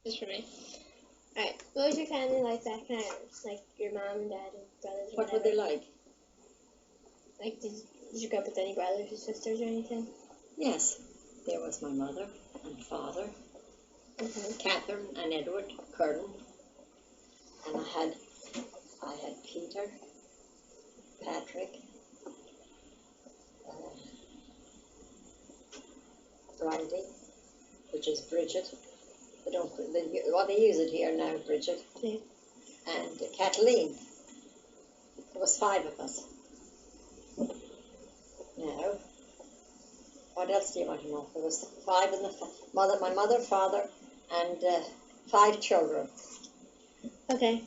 Just for me. Alright, what was your family like back in Ireland? Like your mom and dad and brothers or What would whatever? they like? Like, did you grow up with any brothers or sisters or anything? Yes, there was my mother and father, Okay. Catherine and Edward Curran, and I had Peter, Patrick, Brandy, which is Bridget. They use it here now, Bridget. Yeah. And Kathleen. There was 5 of us. Now, what else do you want to know? There was 5 in the mother, my mother, father, and 5 children. Okay.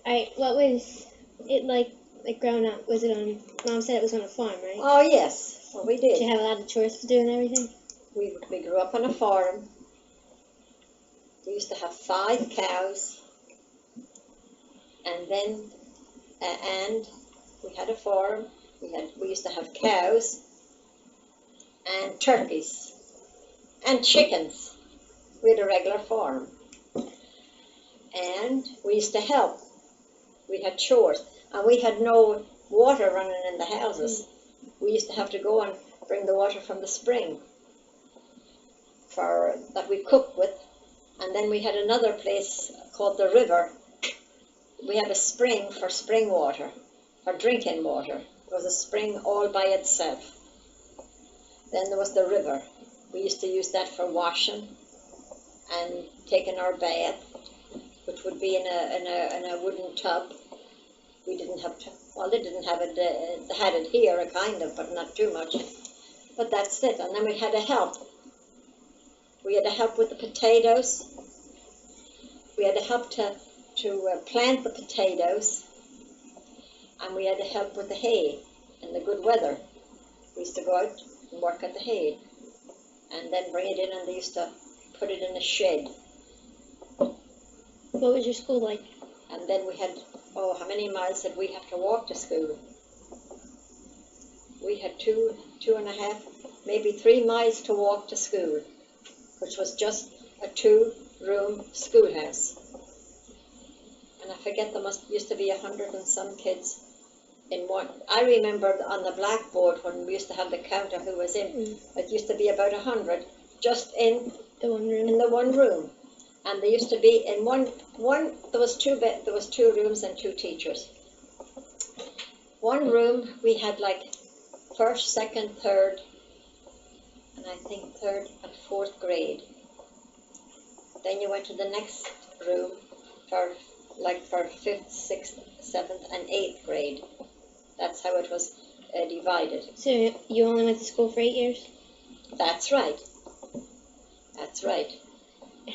Alright, what was it like growing up? Was it on, Mom said it was on a farm, right? Oh yes, well, we Did did. you have a lot of chores to do and everything? We grew up on a farm. We used to have 5 cows, and then and we had a farm. We used to have cows and turkeys and chickens. We had a regular farm, and we used to help. We had chores, and we had no water running in the houses. We used to have to go and bring the water from the spring that we cooked with, and then we had another place called the river. We had a spring for spring water, for drinking water. It was a spring all by itself. Then there was the river. We used to use that for washing and taking our bath, which would be in a wooden tub. We didn't have to, well, they didn't have it, they had it here, kind of, but not too much. But that's it. And then we had to help. We had to help with the potatoes. We had to help to plant the potatoes. And we had to help with the hay in the good weather. We used to go out and work at the hay and then bring it in, and they used to put it in a shed. What was your school like? And then we had, how many miles did we have to walk to school? We had 2.5, maybe 3 miles to walk to school, which was just a 2-room schoolhouse. And I forget, there used to be 100 and some kids in one. I remember on the blackboard when we used to have the counter who was in, it used to be about 100 just in The one room? in the one room. And they used to be in one there was 2 rooms and 2 teachers. One room we had like 1st, 2nd, 3rd, and I think 3rd and 4th grade. Then you went to the next room for 5th, 6th, 7th, and 8th grade. That's how it was divided. So you only went to school for 8 years? That's right. That's right.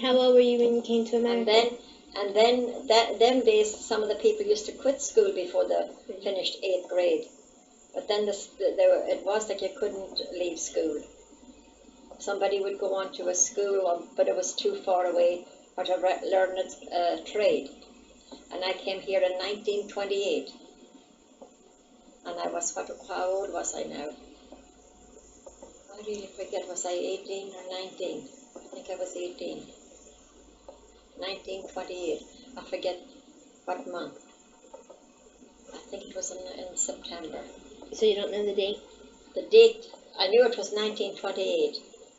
How old were you when you came to America? And then them days, some of the people used to quit school before they finished 8th grade. But then it was like you couldn't leave school. Somebody would go on to a school, but it was too far away, or to learn a trade. And I came here in 1928. And I was, how old was I now? I really forget, was I 18 or 19? I think I was 18. 1928. I forget what month. I think it was in September. So you don't know the date? The date, I knew it was 1928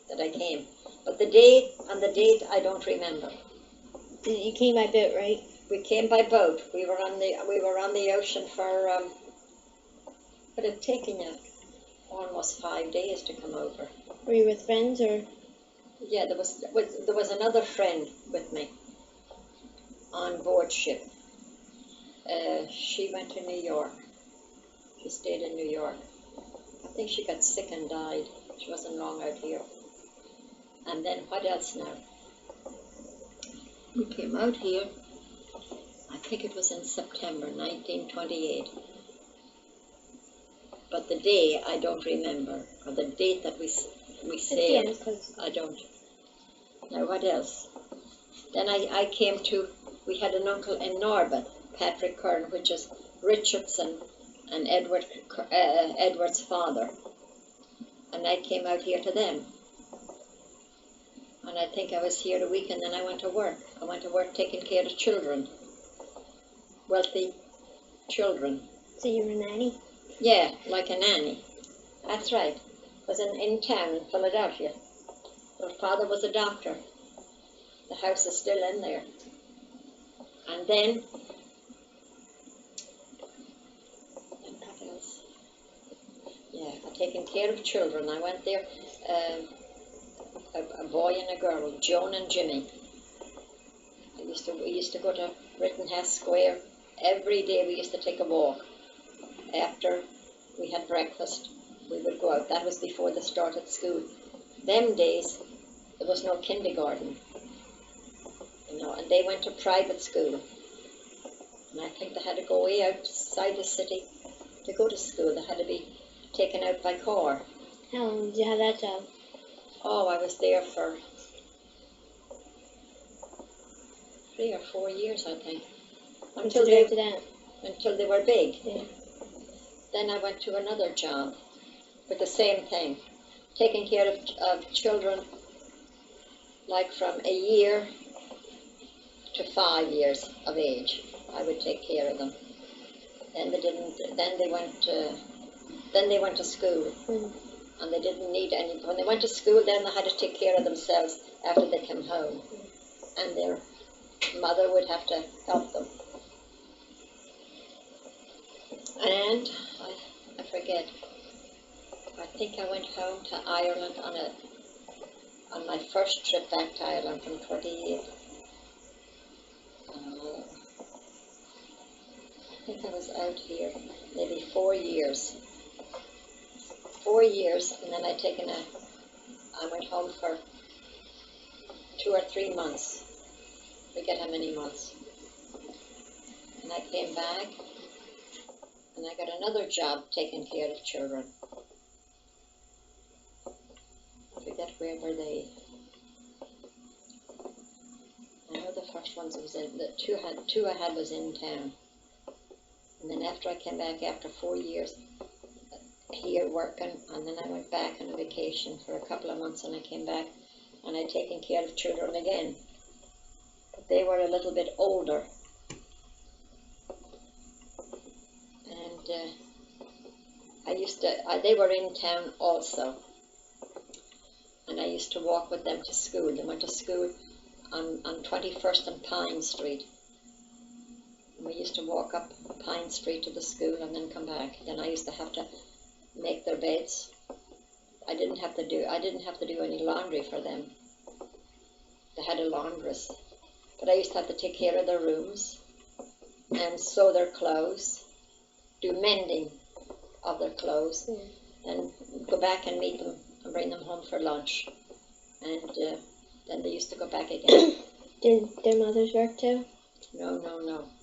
that I came. But the day and the date I don't remember. You came by boat, right? We came by boat. We were on the ocean for but it had taken you almost 5 days to come over. Were you with friends or? Yeah, there was another friend with me on board ship. She went to New York. She stayed in New York. I think she got sick and died. She wasn't long out here. And then what else now? We came out here, I think it was in September 1928. But the day I don't remember, or the date that we sailed, I don't. Now what else? Then I came to, we had an uncle in Norbert, Patrick Curran, which is Richardson and Edward's father. And I came out here to them. And I think I was here a week, and then I went to work. I went to work taking care of children, wealthy children. So you were a nanny? Yeah, like a nanny. That's right. I was in town in Philadelphia. Her father was a doctor. The house is still in there. And then, what else? Yeah, I taken care of children. I went there, a boy and a girl, Joan and Jimmy. We used to go to Rittenhouse Square. Every day we used to take a walk. After we had breakfast, we would go out. That was before they started school. Them days, there was no kindergarten, and they went to private school. And I think they had to go way outside the city to go to school. They had to be taken out by car. How long did you have that job? Oh, I was there for 3 or 4 years, I think. Until after that? Until they were big. Yeah. Then I went to another job with the same thing, taking care of children like from a year to 5 years of age. I would take care of them. Then they went to school, and they didn't need any. When they went to school, then they had to take care of themselves after they came home, and their mother would have to help them. And I forget. I think I went home to Ireland on my first trip back to Ireland from 28. I think I was out here maybe 4 years. 4 years, and then I went home for 2 or 3 months. Forget how many months. And I came back, and I got another job taking care of children. I forget where were they. I know the first ones was the two I had was in town. And then after I came back after 4 years here working, and then I went back on a vacation for a couple of months, and I came back and I'd taken care of children again. But they were a little bit older. And they were in town also. And I used to walk with them to school. They went to school on 21st and Pine Street. And we used to walk up Pine Street to the school and then come back. Then I used to have to make their beds. I didn't have to do any laundry for them. They had a laundress. But I used to have to take care of their rooms and sew their clothes, do mending of their clothes, and go back and meet them and bring them home for lunch. And then they used to go back again. Did their mothers work too? No.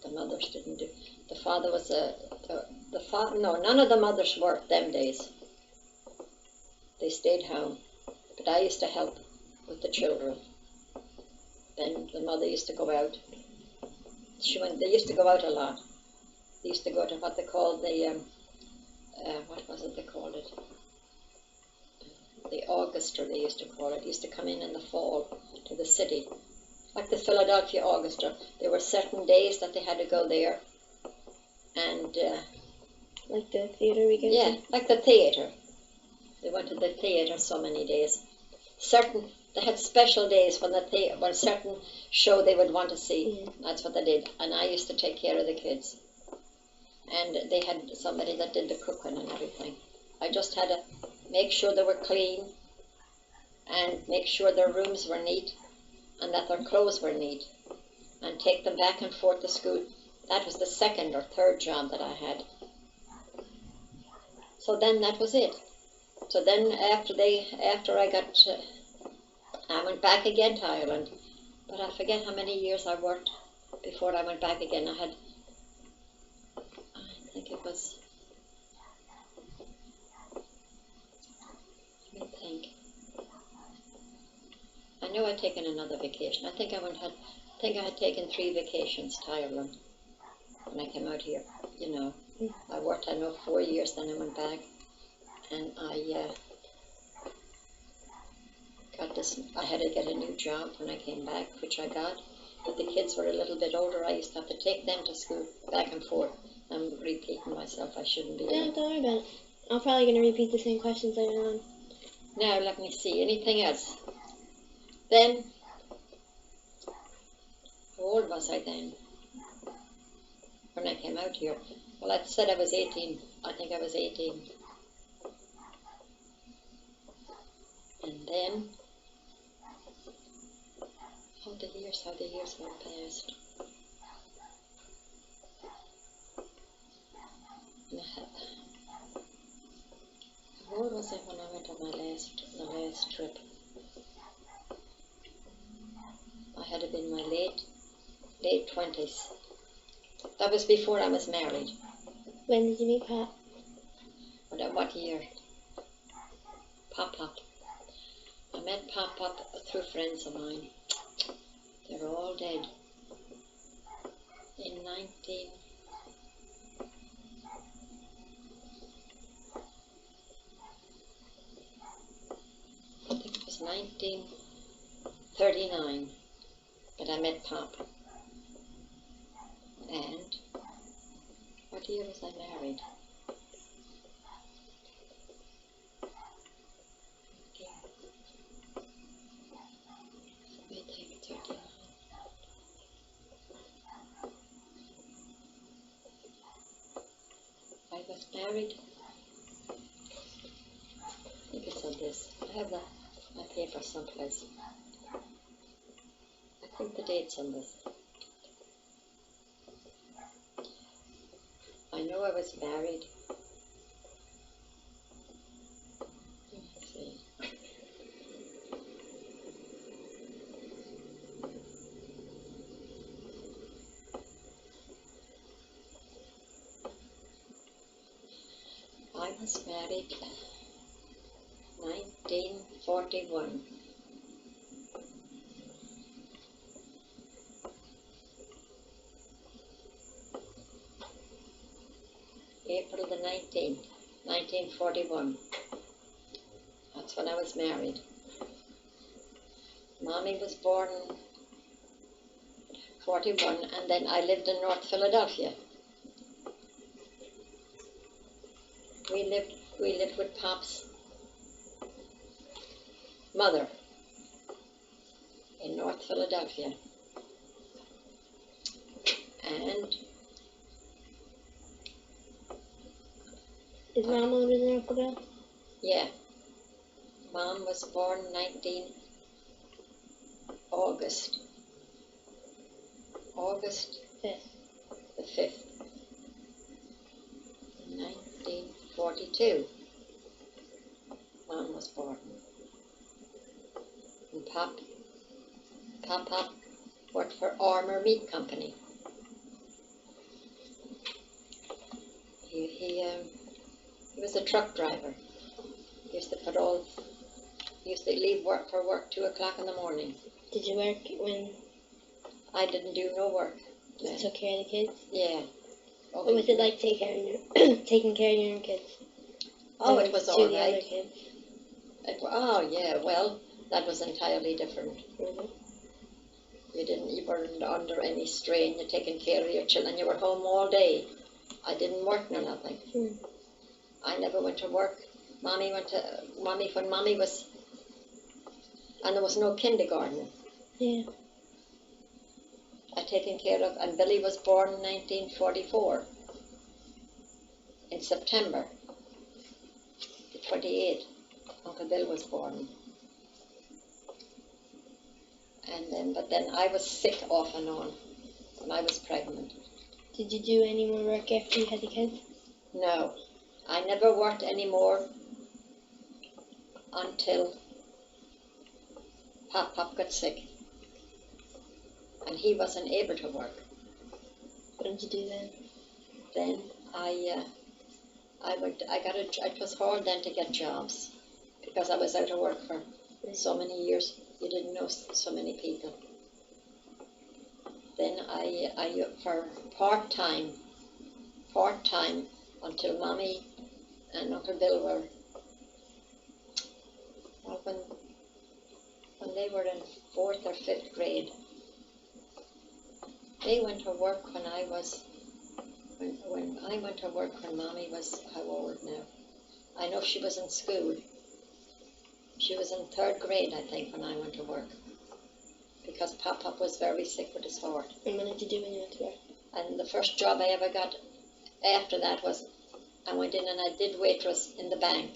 The mothers didn't do. The father was no, none of the mothers worked them days. They stayed home. But I used to help with the children. Then the mother used to go out. They used to go out a lot. They used to go to what they called what was it they called it? The Orchestra, they used to call it. They used to come in the fall to the city. Like the Philadelphia Orchestra. There were certain days that they had to go there. And like the theater we go to? Yeah, like the theater. They went to the theater so many days. They had special days when a certain show they would want to see. Yeah. That's what they did. And I used to take care of the kids. And they had somebody that did the cooking and everything. I just had to make sure they were clean and make sure their rooms were neat and that their clothes were neat and take them back and forth to school. That was the second or third job that I had. So then that was it. So then after I went back again to Ireland, but I forget how many years I worked before I went back again. I think it was, let me think. I know I'd taken another vacation. I think I had taken 3 vacations to Ireland when I came out here, I worked, 4 years, then I went back, and I got this I had to get a new job when I came back, which I got. But the kids were a little bit older. I used to have to take them to school back and forth. I'm repeating myself. I shouldn't be. Yeah, don't worry about it. I'm probably going to repeat the same questions later on. Now, let me see. Anything else? Then, how old was I then? When I came out here? Well, I said I was 18. I think I was 18. And then, how the years went past. How old was I when I went on the last trip? I had to be in my late 20s. That was before I was married. When did you meet Pop? What year? Pop. I met Pop through friends of mine. They're all dead. In I think it was 1939 that I met Pop. And what year was I married? Let me think, 39. I was married. I think it's on this. I have my paper someplace. I think the date's on this. I know I was married. Let's see. I was married 1941. April the 19th, 1941. That's when I was married. Mommy was born 41, and then I lived in North Philadelphia. We lived with Pop's mother in North Philadelphia. And Is Mom older than Uncle Bill? yeah, Mom was born August 5th. the 5th, 1942. Mom was born. And Pop worked for Armour Meat Company. He was a truck driver. He used to leave work for work 2 o'clock in the morning. Did you work when I didn't do no work. you took care of the kids? Yeah. What was it like taking care of your own kids? Oh, it was all the right. other kids? Oh, yeah, well, that was entirely different. Mm-hmm. You weren't under any strain. You're taking care of your children. You were home all day. I didn't work nor nothing. Mm. I never went to work. When Mommy was, and there was no kindergarten. Yeah. I taken care of, and Billy was born in 1944, in September, the 28th. Uncle Bill was born. But then I was sick off and on when I was pregnant. Did you do any more work after you had the kids? No, I never worked anymore until Pop got sick, and he wasn't able to work. What did you do then? Then it was hard then to get jobs because I was out of work for so many years. You didn't know so many people. Then I for part-time until Mommy and Uncle Bill were, well, when they were in 4th or 5th grade. They went to work when I was, when I went to work when Mommy was, how old now? I know she was in school. She was in 3rd grade, I think, when I went to work. Because Pop was very sick with his heart. And what did you do when you went to work? And the first job I ever got after that was, I went in and I did waitress in the bank.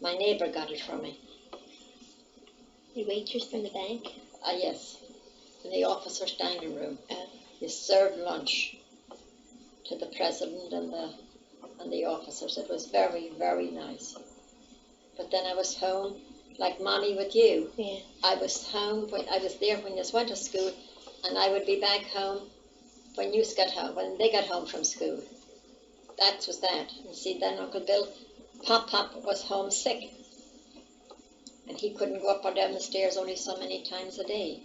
My neighbor got it for me. You waitress in the bank? Yes, in the officer's dining room. Oh. You served lunch to the president and the officers. It was very, very nice. But then I was home, like Mommy with you. Yeah. I was home when I was there when you went to school, and I would be back home when you got home, when they got home from school. That was that. And see, then Uncle Bill, Pop was homesick, and he couldn't go up or down the stairs only so many times a day.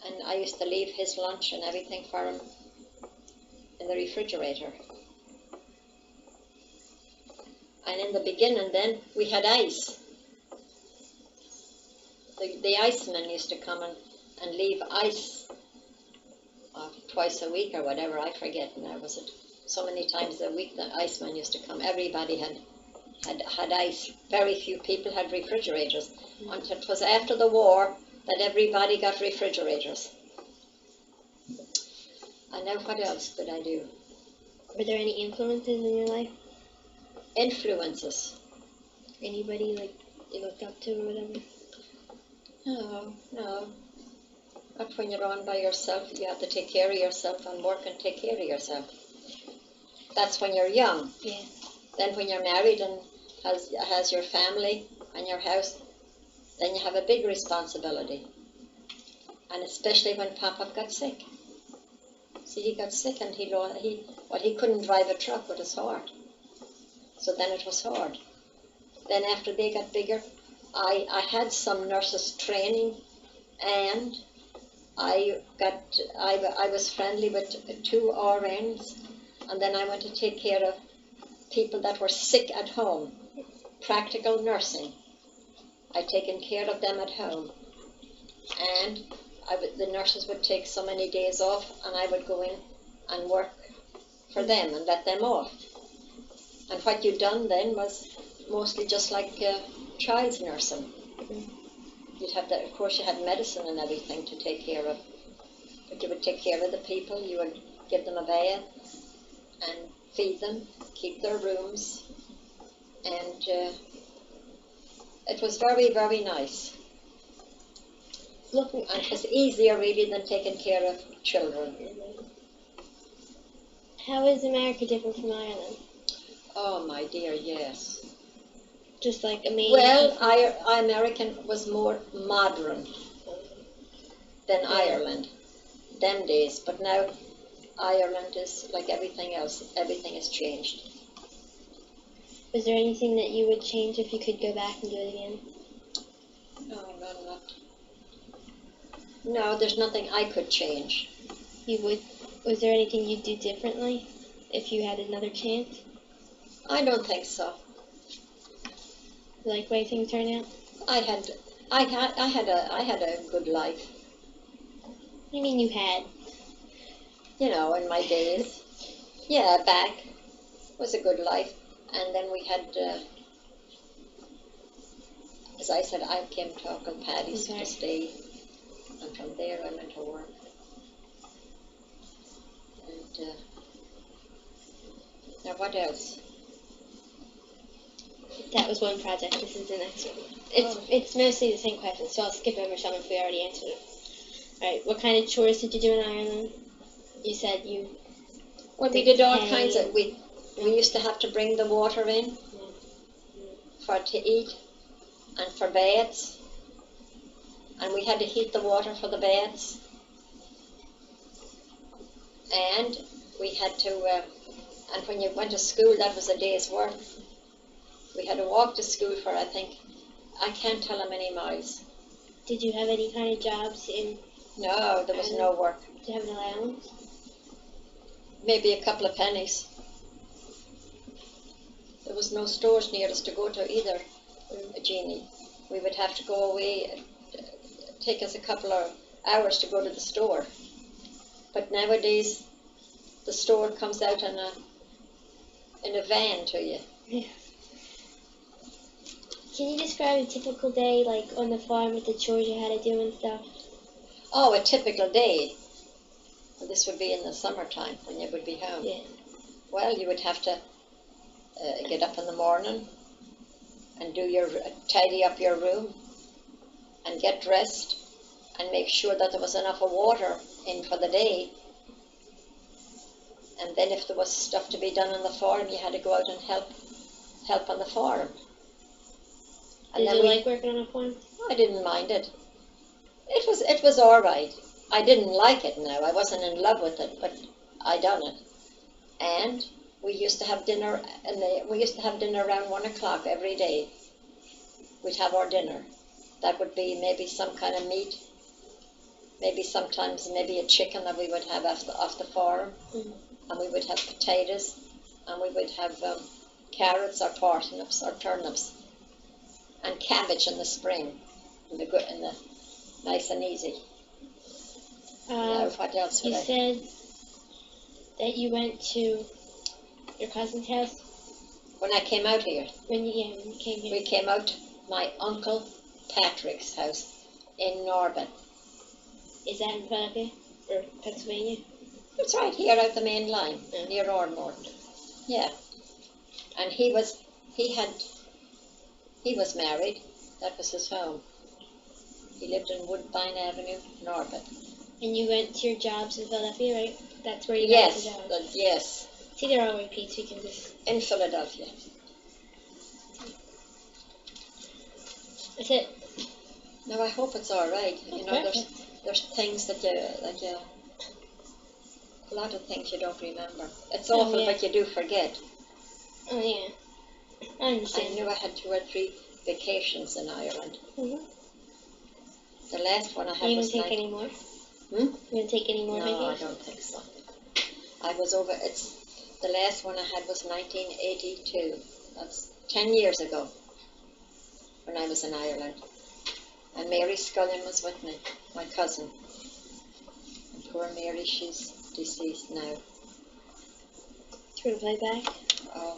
And I used to leave his lunch and everything for him in the refrigerator. And in the beginning then, we had ice. The iceman used to come and leave ice twice a week or whatever, I forget now. Was it so many times a week the iceman used to come? Everybody had ice. Very few people had refrigerators. Until it was after the war that everybody got refrigerators. And now what else did I do? Were there any influences in your life? Influences? Anybody like you looked up to or whatever? No. Not when you're on by yourself. You have to take care of yourself and work and take care of yourself. That's when you're young. Yeah. Then when you're married and has your family and your house, then you have a big responsibility. And especially when Papa got sick. See, he got sick and he couldn't drive a truck with his heart. So then it was hard. Then after they got bigger, I had some nurses training, and I was friendly with 2 RNs, and then I went to take care of people that were sick at home. Practical nursing. I'd taken care of them at home, and the nurses would take so many days off, and I would go in and work for them and let them off. And what you'd done then was mostly just like child's nursing. You'd have that, of course, you had medicine and everything to take care of, but you would take care of the people. You would give them a bath and feed them, keep their rooms, and it was very, very nice. And it was easier really than taking care of children. How is America different from Ireland? Oh my dear, yes. Just like amazing. Well, American was more modern than Ireland, them days. But now Ireland is like everything else. Everything has changed. Was there anything that you would change if you could go back and do it again? No, there's nothing I could change. You would? Was there anything you'd do differently if you had another chance? I don't think so. Like the way things turned out? I had a good life. What do you mean you had? You know, in my days. Yeah, back was a good life. And then we had, as I said, I came to Uncle Paddy's to stay. And from there I went to work. And now what else? That was one project. This is the next one. It's mostly the same question, so I'll skip over some if we already answered it. Alright, what kind of chores did you do in Ireland? You said you... Well, we did all kinds of... We used to have to bring the water in to eat and for baths. And we had to heat the water for the baths. And we had to... and when you went to school, that was a day's work. We had to walk to school for, I can't tell how many miles. Did you have any kind of jobs in... No, there was no work. Did you have an allowance? Maybe a couple of pennies. There was no stores near us to go to either, Jeannie. we would have to go away. Take us a couple of hours to go to the store. But nowadays, the store comes out in a van to you. Yeah. Can you describe a typical day, like on the farm with the chores you had to do and stuff? Oh, a typical day. Well, this would be in the summertime when you would be home. Yeah. Well, you would have to get up in the morning and tidy up your room and get dressed and make sure that there was enough of water in for the day. And then if there was stuff to be done on the farm, you had to go out and help on the farm. And Did you like working on a farm? I didn't mind it. It was all right. I didn't like it now. I wasn't in love with it, but I done it. And we used to have dinner, around 1 o'clock every day. We'd have our dinner. That would be maybe some kind of meat, maybe sometimes maybe a chicken that we would have off the farm, and we would have potatoes, and we would have carrots or parsnips or turnips, and cabbage in the spring, in the nice and easy. Now, what else would You said that you went to your cousin's house when I came out here? when you came here. We came out to my Uncle Patrick's house in Norbin. Is that in Philadelphia or Pennsylvania? It's right here out the main line, near Ormore. Yeah. And he was married. That was his home. He lived in Woodbine Avenue, Norbin. And you went to your jobs in Philadelphia, right? That's where you Yes, got your job. yes, See, they're all repeats. We can just. in Philadelphia. That's it. Now I hope it's all right. Oh, You know, perfect. there's things that you a lot of things you don't remember. It's awful, yeah. but you do forget. Oh yeah, I I understand. knew I had 2 or 3 vacations in Ireland. Mhm. The last one I Are had you was gonna take any more? Hmm? You gonna take any more No, I vacations? don't think so. I was over. The last one I had was 1982. That's 10 years ago when I was in Ireland. And Mary Scullion was with me, my cousin. And poor Mary, she's deceased now. You gonna play back? Oh,